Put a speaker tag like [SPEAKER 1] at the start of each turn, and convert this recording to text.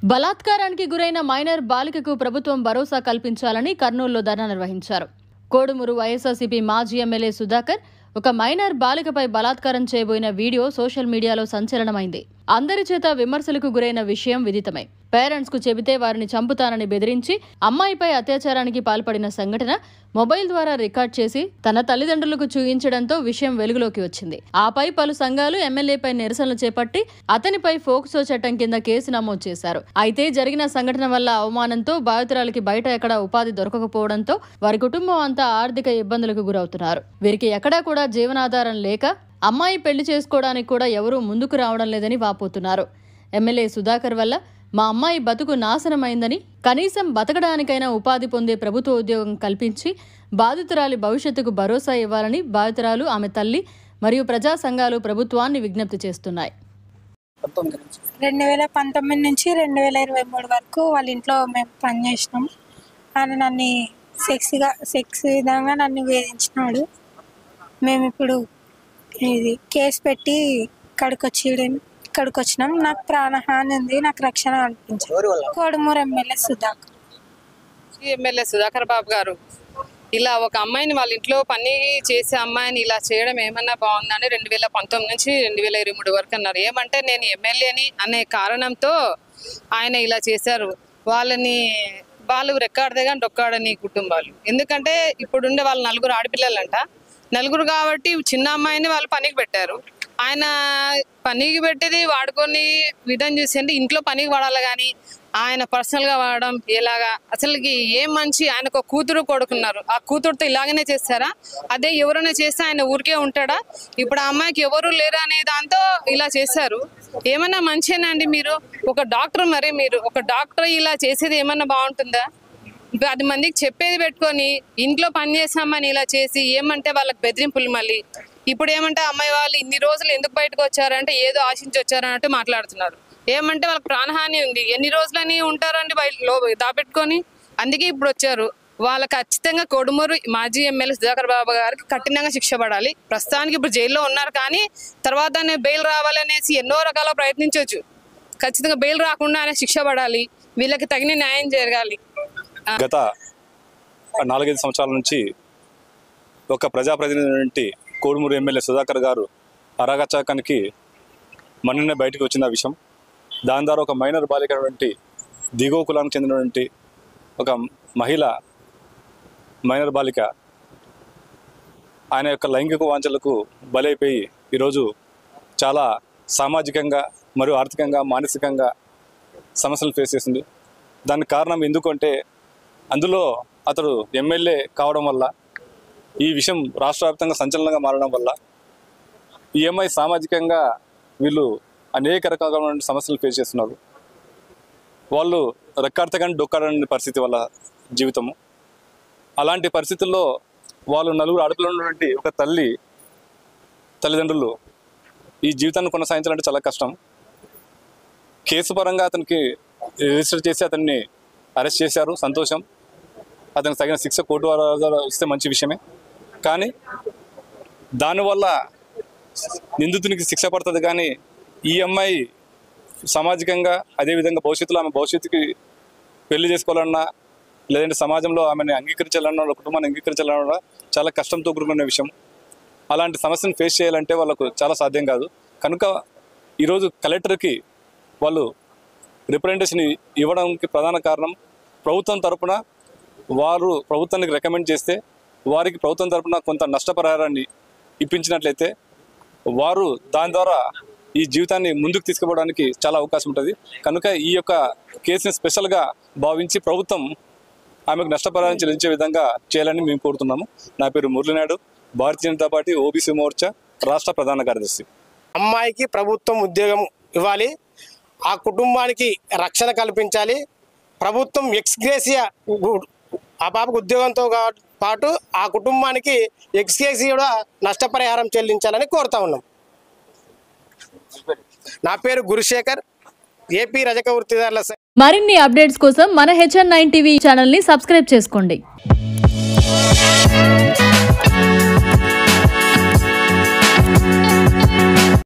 [SPEAKER 1] బలాత్కారానికి గురైన మైనర్ బాలికకు ప్రభుత్వం భరోసా కల్పించాలని కర్నూలులో ధర్నా నిర్వహించారు. కోడుమూరు వైఎస్ఆర్సీపీ మాజీ ఎమ్మెల్యే సుధాకర్ ఒక మైనర్ బాలికపై బలాత్కారం చేయబోయిన వీడియో సోషల్ మీడియాలో సంచలనమైంది. అందరి చేత విమర్శలకు గురైన విషయం విదితమే. పేరెంట్స్ కు చెబితే వారిని చంపుతానని బెదిరించి అమ్మాయిపై అత్యాచారానికి పాల్పడిన సంఘటన మొబైల్ ద్వారా రికార్డ్ చేసి తన తల్లిదండ్రులకు చూపించడంతో విషయం వెలుగులోకి వచ్చింది. ఆపై పలు సంఘాలు ఎమ్మెల్యేపై నిరసనలు చేపట్టి అతనిపై ఫోక్సో చట్టం కింద కేసు నమోదు చేశారు. అయితే జరిగిన సంఘటన వల్ల అవమానంతో బాధితురాలికి బయట ఎక్కడా ఉపాధి దొరకకపోవడంతో వారి కుటుంబం అంతా ఆర్థిక ఇబ్బందులకు గురవుతున్నారు. వీరికి ఎక్కడా కూడా జీవనాధారం లేక అమ్మాయి పెళ్లి చేసుకోవడానికి కూడా ఎవరూ ముందుకు రావడం లేదని వాపోతున్నారు. ఎమ్మెల్యే సుధాకర్ వల్ల మా అమ్మాయి బతుకు నాశనమైందని, కనీసం బతకడానికైనా ఉపాధి పొందే ప్రభుత్వ ఉద్యోగం కల్పించి బాధితురాలి భవిష్యత్తుకు భరోసా ఇవ్వాలని బాధితురాలు, ఆమె తల్లి మరియు ప్రజా సంఘాలు ప్రభుత్వాన్ని విజ్ఞప్తి చేస్తున్నాయి.
[SPEAKER 2] 2019 నుంచి 2023 వరకు వాళ్ళ ఇంట్లో మేము పనిచేసినాం. ఆయన నన్ను సెక్స్ విధంగా నన్ను వేధించినాడు. మేము ఇప్పుడు ఇది కేసు పెట్టి ఇక్కడికి వచ్చినాం. నాకు ప్రాణహాని ఉంది, నాకు రక్షణ కల్పించారు. కోడుమూరు ఎమ్మెల్యే
[SPEAKER 3] సుధాకర్ బాబు గారు ఇలా ఒక అమ్మాయిని వాళ్ళ ఇంట్లో పని చేసే అమ్మాయిని ఇలా చేయడం ఏమన్నా బాగుందని 2019 నుంచి 2023 వరకు అన్నారు. ఏమంటే నేను ఎమ్మెల్యేని అనే కారణంతో ఆయన ఇలా చేశారు. వాళ్ళు రెక్కాడితే కానీ డొక్కాడని కుటుంబాలు. ఎందుకంటే ఇప్పుడుండే వాళ్ళు 4 ఆడపిల్లలంట. 4 కాబట్టి చిన్న అమ్మాయిని వాళ్ళు పనికి పెట్టారు. ఆయన పనికి పెట్టేది వాడుకొని విధం చూసి అంటే ఇంట్లో పనికి వాడాలి, కానీ ఆయన పర్సనల్గా వాడడం ఎలాగా? అసలుకి ఏం మంచి ఆయనకు కూతురు కొడుకున్నారు, ఆ కూతురుతో ఇలాగనే చేస్తారా? అదే ఎవరైనా చేస్తే ఆయన ఊరికే ఉంటాడా? ఇప్పుడు ఆ అమ్మాయికి ఎవరు లేరు అనే దాంతో ఇలా చేశారు. ఏమన్నా మంచిగానండి? మీరు ఒక డాక్టర్, మరి మీరు ఒక డాక్టర్ ఇలా చేసేది ఏమన్నా బాగుంటుందా? 10 మందికి చెప్పేది పెట్టుకొని ఇంట్లో పని చేసామని ఇలా చేసి ఏమంటే వాళ్ళకి బెదిరింపులు. మళ్ళీ ఇప్పుడు ఏమంటే అమ్మాయి వాళ్ళు ఇన్ని రోజులు ఎందుకు బయటకు వచ్చారంటే ఏదో ఆశించి వచ్చారన్నట్టు మాట్లాడుతున్నారు. ఏమంటే వాళ్ళకి ప్రాణహాని ఉంది, ఎన్ని రోజులని ఉంటారండి బయట దాపెట్టుకొని? అందుకే ఇప్పుడు వచ్చారు. వాళ్ళకి ఖచ్చితంగా కోడుమూరు మాజీ ఎమ్మెల్యే సుధాకర్ బాబు గారికి కఠినంగా శిక్ష పడాలి. ప్రస్తుతానికి ఇప్పుడు జైల్లో ఉన్నారు, కానీ తర్వాత బెయిల్ రావాలనేసి ఎన్నో రకాల ప్రయత్నించవచ్చు. ఖచ్చితంగా బెయిల్ రాకుండా ఆయన శిక్ష పడాలి. వీళ్ళకి తగిన న్యాయం జరగాలి.
[SPEAKER 4] గత 4-5 సంవత్సరాల నుంచి ఒక ప్రజాప్రతినిధి కోడుమూరు ఎమ్మెల్యే సుధాకర్ గారు అరాగచాకానికి మొన్ననే బయటకు వచ్చిన విషయం. దాని ద్వారా ఒక మైనర్ బాలిక దిగువ కులానికి చెందినటువంటి ఒక మహిళ మైనర్ బాలిక ఆయన యొక్క లైంగిక వాంఛలకు బలైపోయి ఈరోజు చాలా సామాజికంగా మరియు ఆర్థికంగా మానసికంగా సమస్యలు ఫేస్ చేసింది. దానికి కారణం ఎందుకంటే అందులో అతడు ఎమ్మెల్యే కావడం వల్ల, ఈ విషయం రాష్ట్ర వ్యాప్తంగా సంచలనంగా మారడం వల్ల ఈ అమ్మాయి సామాజికంగా వీళ్ళు అనేక రకాలైన సమస్యలు ఫేస్ చేస్తున్నారు. వాళ్ళు రెక్కాడితే కానీ డొక్కాడని పరిస్థితి వాళ్ళ జీవితము. అలాంటి పరిస్థితుల్లో వాళ్ళు 4 ఆడపిల్లలు ఉన్నటువంటి ఒక తల్లిదండ్రులు ఈ జీవితాన్ని కొనసాగించాలంటే చాలా కష్టం. కేసు పరంగా అతనికి రిజిస్టర్ చేసి అతన్ని అరెస్ట్ చేశారు, సంతోషం. అతనికి తగిన శిక్ష కోర్టు వారు ఇస్తే మంచి విషయమే. కానీ దానివల్ల నిందితునికి శిక్ష పడుతుంది, కానీ ఈ అమ్మాయి సామాజికంగా అదేవిధంగా భవిష్యత్తులో ఆమె భవిష్యత్తుకి పెళ్లి చేసుకోవాలన్నా, లేదంటే సమాజంలో ఆమెను అంగీకరించాలన్నా, కుటుంబాన్ని అంగీకరించాలన్నా చాలా కష్టంతో కూడుకున్న విషయం. అలాంటి సమస్యను ఫేస్ చేయాలంటే వాళ్ళకు చాలా సాధ్యం కాదు. కనుక ఈరోజు కలెక్టర్కి వాళ్ళు రిప్రజెంటేషన్ ఇవ్వడానికి ప్రధాన కారణం, ప్రభుత్వం తరపున వారు ప్రభుత్వానికి రికమెండ్ చేస్తే వారికి ప్రభుత్వం తరపున కొంత నష్టపరిహారాన్ని ఇప్పించినట్లయితే వారు దాని ద్వారా ఈ జీవితాన్ని ముందుకు తీసుకుపోవడానికి చాలా అవకాశం ఉంటుంది. కనుక ఈ యొక్క కేసుని స్పెషల్గా భావించి ప్రభుత్వం ఆమెకు నష్టపరిహారం చెల్లించే విధంగా చేయాలని మేము కోరుతున్నాము. నా పేరు మురళీనాయుడు, భారతీయ జనతా పార్టీ ఓబీసీ మోర్చా రాష్ట్ర ప్రధాన కార్యదర్శి.
[SPEAKER 5] అమ్మాయికి ప్రభుత్వం ఉద్యోగం ఇవ్వాలి, ఆ కుటుంబానికి రక్షణ కల్పించాలి. ప్రభుత్వం ఎక్స్గ్రేసియా ఆ పాపకు ఉద్యోగంతో పాటు ఆ కుటుంబానికి ఎక్స్గ్రేసియా నష్టపరిహారం చెల్లించాలని కోరుతా ఉన్నాం. నా పేరు గురుశేఖర్, ఏపీ రజక వృత్తిదారుల.
[SPEAKER 1] మరిన్ని అప్డేట్స్ కోసం మన HN9 టీవీ ఛానల్ ని సబ్స్క్రైబ్ చేసుకోండి.